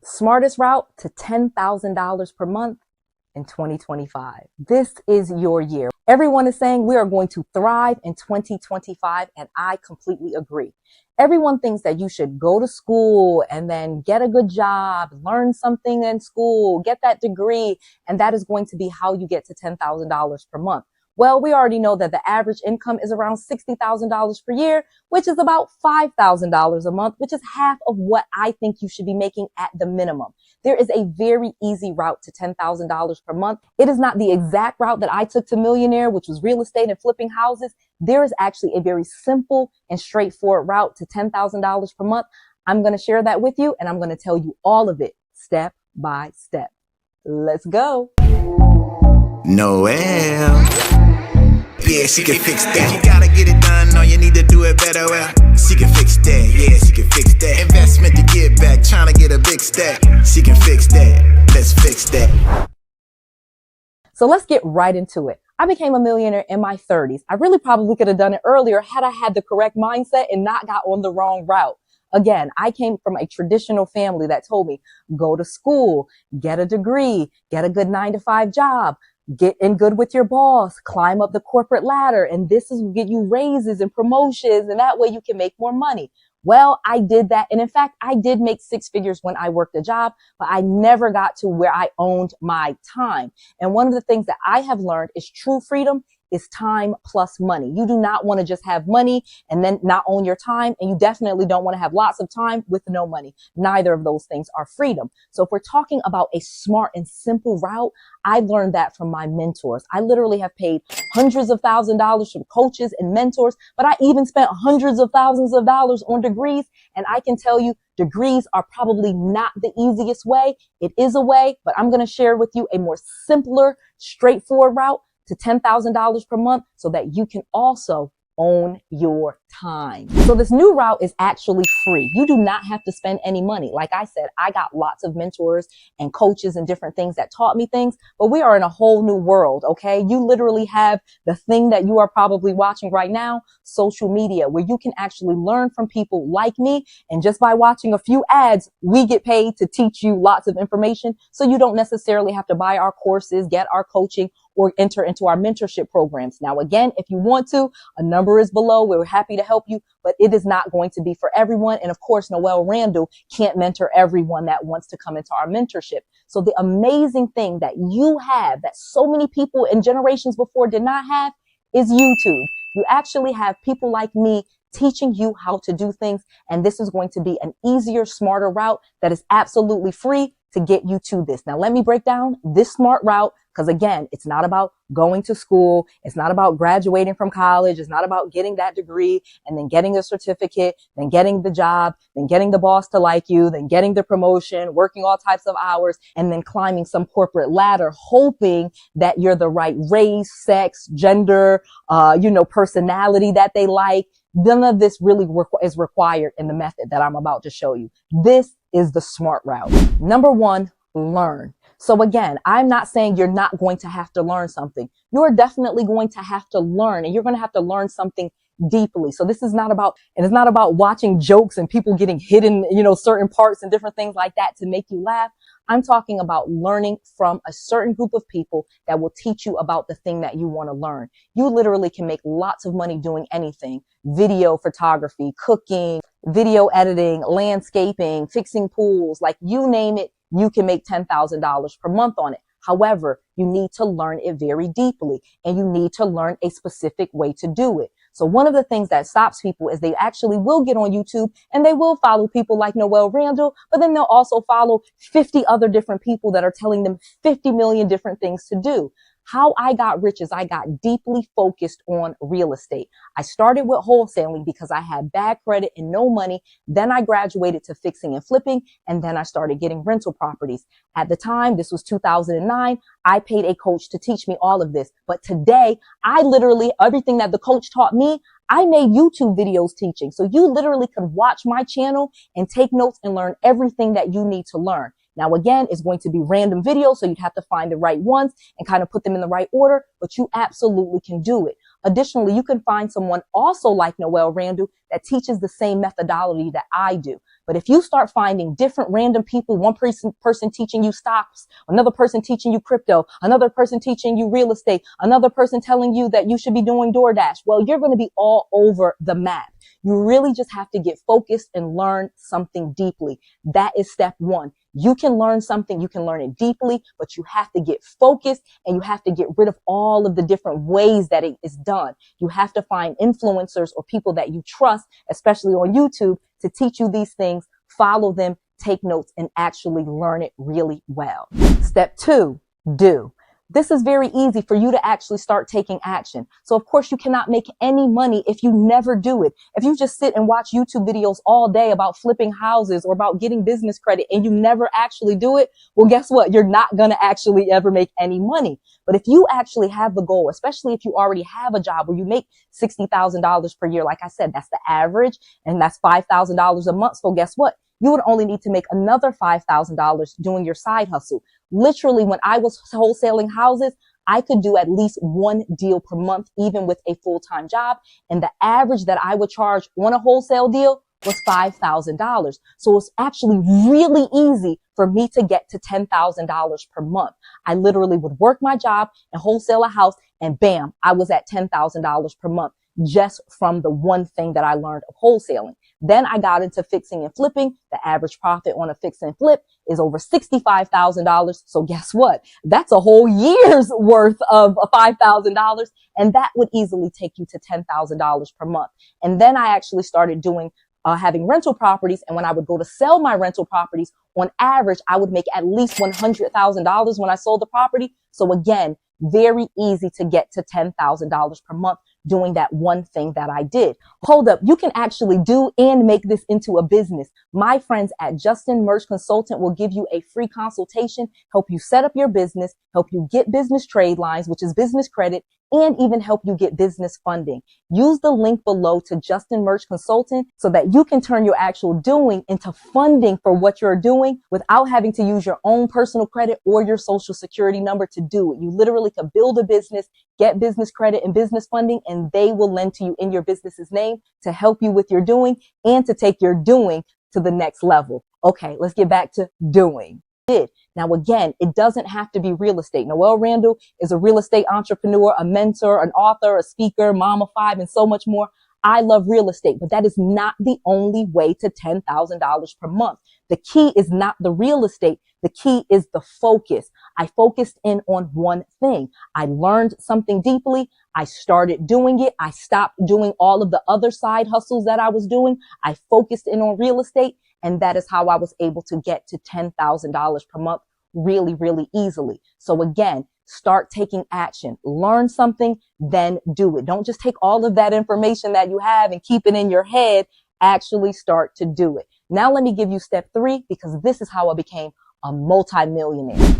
Smartest route to $10,000 per month in 2025. This is your year. Everyone is saying we are going to thrive in 2025, and I completely agree. Everyone thinks that you should go to school and then get a good job, learn something in school, get that degree, and that is going to be how you get to $10,000 per month. Well, we already know that the average income is around $60,000 per year, which is about $5,000 a month, which is half of what I think you should be making at the minimum. There is a very easy route to $10,000 per month. It is not the exact route that I took to millionaire, which was real estate and flipping houses. There is actually a very simple and straightforward route to $10,000 per month. I'm going to share that with you, and I'm going to tell you all of it step by step. Let's go. Noelle. Yeah, she can fix that. You gotta get it done, or you need to do it better. Well, she can fix that. Yeah, she can fix that. Investment to get back, trying to get a big stack. She can fix that. Let's fix that. So let's get right into it. I became a millionaire in my 30s. I really probably could have done it earlier had I had the correct mindset and not got on the wrong route. Again, I came from a traditional family that told me, go to school, get a degree, get a good 9-to-5 job, get in good with your boss, climb up the corporate ladder, and this is get you raises and promotions, and that way you can make more money. Well, I did that. And in fact, I did make 6 figures when I worked a job, but I never got to where I owned my time. And one of the things that I have learned is true freedom is time plus money. You do not want to just have money and then not own your time. And you definitely don't want to have lots of time with no money. Neither of those things are freedom. So if we're talking about a smart and simple route, I learned that from my mentors. I literally have paid hundreds of thousands of dollars from coaches and mentors, but I even spent hundreds of thousands of dollars on degrees. And I can tell you, degrees are probably not the easiest way. It is a way, but I'm going to share with you a more simpler, straightforward route to $10,000 per month so that you can also own your time. So this new route is actually free. You do not have to spend any money. Like I said, I got lots of mentors and coaches and different things that taught me things, but we are in a whole new world, okay? You literally have the thing that you are probably watching right now, social media, where you can actually learn from people like me. And just by watching a few ads, we get paid to teach you lots of information. So you don't necessarily have to buy our courses, get our coaching, or enter into our mentorship programs. Now, again, if you want to, a number is below. We're happy to help you, but it is not going to be for everyone. And of course, Noelle Randall can't mentor everyone that wants to come into our mentorship. So the amazing thing that you have that so many people in generations before did not have is YouTube. You actually have people like me teaching you how to do things. And this is going to be an easier, smarter route that is absolutely free to get you to this. Now, let me break down this smart route. Because again, it's not about going to school. It's not about graduating from college. It's not about getting that degree and then getting a certificate, then getting the job, then getting the boss to like you, then getting the promotion, working all types of hours, and then climbing some corporate ladder, hoping that you're the right race, sex, gender, personality that they like. None of this really is required in the method that I'm about to show you. This is the smart route. Number 1, learn. So again, I'm not saying you're not going to have to learn something. You're definitely going to have to learn, and you're going to have to learn something deeply. So this is not about, and it's not about watching jokes and people getting hidden, certain parts and different things like that to make you laugh. I'm talking about learning from a certain group of people that will teach you about the thing that you want to learn. You literally can make lots of money doing anything: video photography, cooking, video editing, landscaping, fixing pools, like you name it. You can make $10,000 per month on it. However, you need to learn it very deeply, and you need to learn a specific way to do it. So one of the things that stops people is they actually will get on YouTube and they will follow people like Noelle Randall, but then they'll also follow 50 other different people that are telling them 50 million different things to do. How I got rich is I got deeply focused on real estate. I started with wholesaling because I had bad credit and no money. Then I graduated to fixing and flipping, and then I started getting rental properties. At the time, this was 2009, I paid a coach to teach me all of this. But today, everything that the coach taught me, I made YouTube videos teaching. So you literally can watch my channel and take notes and learn everything that you need to learn. Now, again, it's going to be random videos, so you'd have to find the right ones and kind of put them in the right order, but you absolutely can do it. Additionally, you can find someone also like Noelle Randall that teaches the same methodology that I do. But if you start finding different random people, one person teaching you stocks, another person teaching you crypto, another person teaching you real estate, another person telling you that you should be doing DoorDash, well, you're going to be all over the map. You really just have to get focused and learn something deeply. That is step one. You can learn something, you can learn it deeply, but you have to get focused and you have to get rid of all of the different ways that it is done. You have to find influencers or people that you trust, especially on YouTube, to teach you these things, follow them, take notes, and actually learn it really well. Step two, do. This is very easy for you to actually start taking action. So of course you cannot make any money if you never do it. If you just sit and watch YouTube videos all day about flipping houses or about getting business credit and you never actually do it, well, guess what? You're not going to actually ever make any money. But if you actually have the goal, especially if you already have a job where you make $60,000 per year, like I said, that's the average, and that's $5,000 a month. So guess what? You would only need to make another $5,000 doing your side hustle. Literally, when I was wholesaling houses, I could do at least one deal per month, even with a full-time job. And the average that I would charge on a wholesale deal was $5,000. So it's actually really easy for me to get to $10,000 per month. I literally would work my job and wholesale a house, and bam, I was at $10,000 per month just from the one thing that I learned of wholesaling. Then I got into fixing and flipping. The average profit on a fix and flip is over $65,000. So guess what? That's a whole year's worth of $5,000. And that would easily take you to $10,000 per month. And then I actually started doing having rental properties. And when I would go to sell my rental properties, on average, I would make at least $100,000 when I sold the property. So again, very easy to get to $10,000 per month doing that one thing that I did. Hold up. You can actually do and make this into a business. My friends at 𝐁𝐮𝐬𝐢𝐥𝐝 Consultant will give you a free consultation, help you set up your business, help you get business trade lines, which is business credit, and even help you get business funding. Use the link below to 𝐁𝐮𝐬𝐢𝐥𝐝 Consultant so that you can turn your actual doing into funding for what you're doing without having to use your own personal credit or your social security number to do it. You literally can build a business, get business credit and business funding, and they will lend to you in your business's name to help you with your doing and to take your doing to the next level. Okay, let's get back to doing. Now, again, it doesn't have to be real estate. Noelle Randall is a real estate entrepreneur, a mentor, an author, a speaker, mom of 5, and so much more. I love real estate, but that is not the only way to $10,000 per month. The key is not the real estate. The key is the focus. I focused in on one thing. I learned something deeply. I started doing it. I stopped doing all of the other side hustles that I was doing. I focused in on real estate. And that is how I was able to get to $10,000 per month really, really easily. So again, start taking action, learn something, then do it. Don't just take all of that information that you have and keep it in your head. Actually start to do it. Now let me give you step 3, because this is how I became a multimillionaire.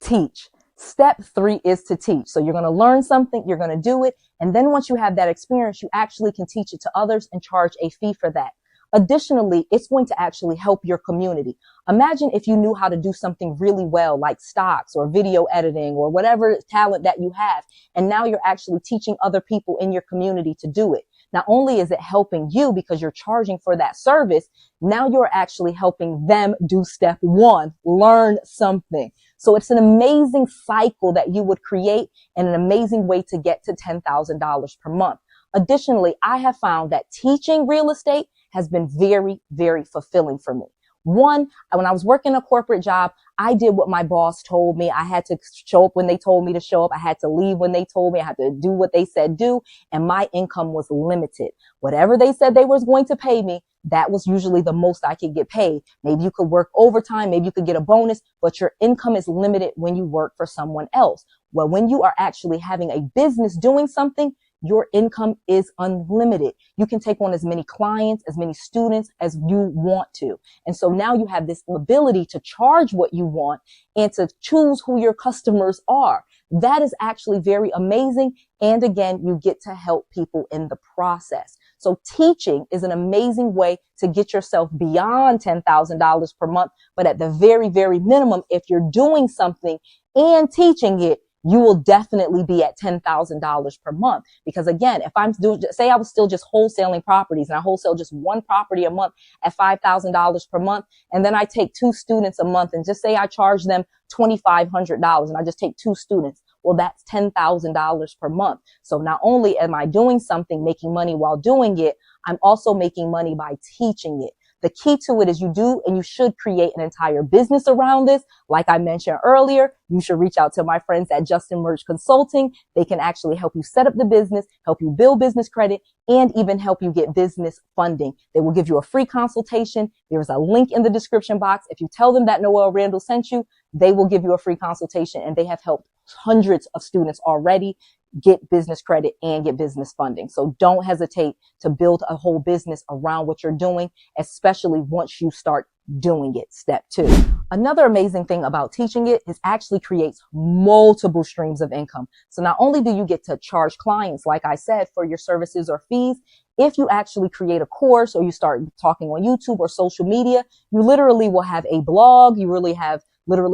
Teach. Step 3 is to teach. So you're going to learn something, you're going to do it. And then once you have that experience, you actually can teach it to others and charge a fee for that. Additionally, it's going to actually help your community. Imagine if you knew how to do something really well, like stocks or video editing or whatever talent that you have, and now you're actually teaching other people in your community to do it. Not only is it helping you because you're charging for that service, now you're actually helping them do step 1, learn something. So it's an amazing cycle that you would create and an amazing way to get to $10,000 per month. Additionally, I have found that teaching real estate has been very, very fulfilling for me. One, when I was working a corporate job, I did what my boss told me. I had to show up when they told me to show up. I had to leave when they told me. I had to do what they said do. And my income was limited. Whatever they said they was going to pay me, that was usually the most I could get paid. Maybe you could work overtime. Maybe you could get a bonus, but your income is limited when you work for someone else. Well, when you are actually having a business doing something, your income is unlimited. You can take on as many clients, as many students as you want to. And so now you have this ability to charge what you want and to choose who your customers are. That is actually very amazing. And again, you get to help people in the process. So teaching is an amazing way to get yourself beyond $10,000 per month. But at the very, very minimum, if you're doing something and teaching it, you will definitely be at $10,000 per month. Because again, if I'm doing, say I was still just wholesaling properties and I wholesale just one property a month at $5,000 per month, and then I take 2 students a month and just say I charge them $2,500 and I just take 2 students. Well, that's $10,000 per month. So not only am I doing something, making money while doing it, I'm also making money by teaching it. The key to it is you do and you should create an entire business around this. Like I mentioned earlier, you should reach out to my friends at 𝐁𝐮𝐬𝐢𝐥𝐝 Consulting. They can actually help you set up the business, help you build business credit, and even help you get business funding. They will give you a free consultation. There's a link in the description box. If you tell them that Noelle Randall sent you, they will give you a free consultation, and they have helped hundreds of students already get business credit and get business funding. So don't hesitate to build a whole business around what you're doing, especially once you start doing it. Step 2. Another amazing thing about teaching it is actually creates multiple streams of income. So not only do you get to charge clients, like I said, for your services or fees, if you actually create a course or you start talking on YouTube or social media, you literally will have a blog, you literally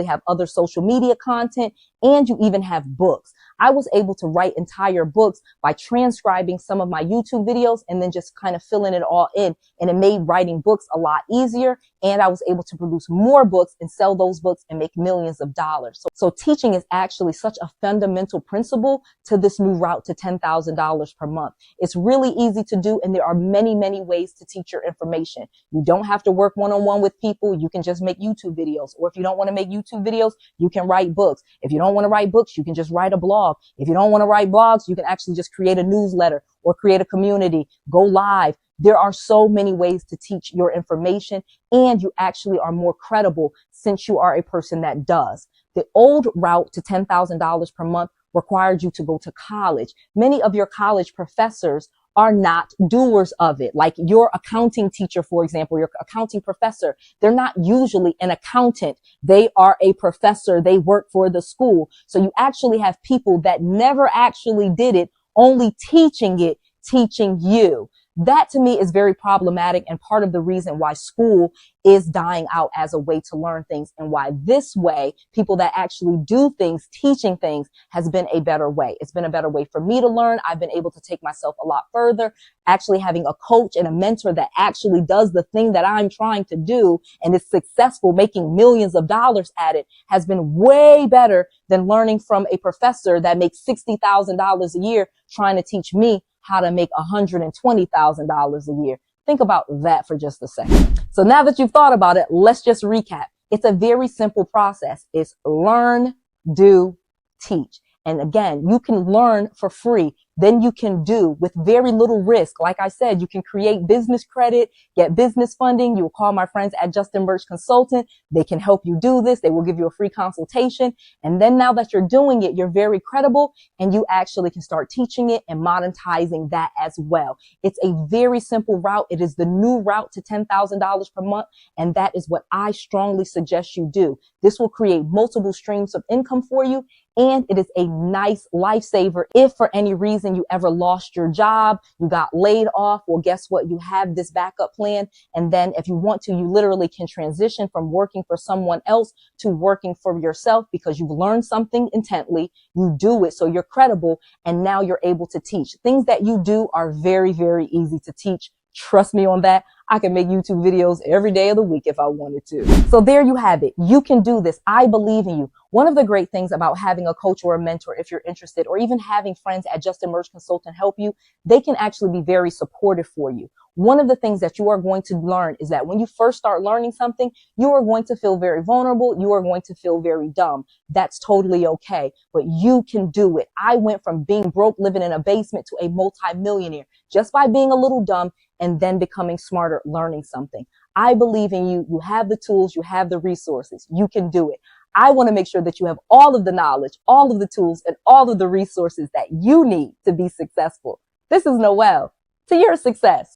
have other social media content, and you even have books. I was able to write entire books by transcribing some of my YouTube videos and then just kind of filling it all in. And it made writing books a lot easier. And I was able to produce more books and sell those books and make millions of dollars. So teaching is actually such a fundamental principle to this new route to $10,000 per month. It's really easy to do. And there are many, many ways to teach your information. You don't have to work one-on-one with people. You can just make YouTube videos. Or if you don't want to make YouTube videos, you can write books. If you don't want to write books, you can just write a blog. If you don't want to write blogs, you can actually just create a newsletter or create a community, go live. There are so many ways to teach your information, and you actually are more credible since you are a person that does. The old route to $10,000 per month required you to go to college. Many of your college professors are not doers of it. Like your accounting teacher, for example, your accounting professor, they're not usually an accountant. They are a professor. They work for the school. So you actually have people that never actually did it, only teaching it, teaching you. That to me is very problematic and part of the reason why school is dying out as a way to learn things, and why this way, people that actually do things, teaching things, has been a better way. It's been a better way for me to learn. I've been able to take myself a lot further. Actually having a coach and a mentor that actually does the thing that I'm trying to do and is successful, making millions of dollars at it, has been way better than learning from a professor that makes $60,000 a year trying to teach me how to make $120,000 a year. Think about that for just a second. So now that you've thought about it, let's just recap. It's a very simple process. It's learn, do, teach. And again, you can learn for free. Then you can do with very little risk. Like I said, you can create business credit, get business funding. You will call my friends at 𝐁𝐮𝐬𝐢𝐥𝐝 Consulting. They can help you do this. They will give you a free consultation. And then now that you're doing it, you're very credible and you actually can start teaching it and monetizing that as well. It's a very simple route. It is the new route to $10,000 per month. And that is what I strongly suggest you do. This will create multiple streams of income for you. And it is a nice lifesaver if for any reason you ever lost your job, you got laid off. Well, guess what? You have this backup plan. And then if you want to, you literally can transition from working for someone else to working for yourself because you've learned something intently. You do it so you're credible. And now you're able to teach. Things that you do are very, very easy to teach. Trust me on that. I can make YouTube videos every day of the week if I wanted to. So there you have it. You can do this. I believe in you. One of the great things about having a coach or a mentor, if you're interested, or even having friends at 𝐁𝐮𝐬𝐢𝐥𝐝 Consulting help you, they can actually be very supportive for you. One of the things that you are going to learn is that when you first start learning something, you are going to feel very vulnerable. You are going to feel very dumb. That's totally okay, but you can do it. I went from being broke, living in a basement, to a multi-millionaire just by being a little dumb and then becoming smarter, learning something. I believe in you. You have the tools. You have the resources. You can do it. I want to make sure that you have all of the knowledge, all of the tools, and all of the resources that you need to be successful. This is Noelle. To your success.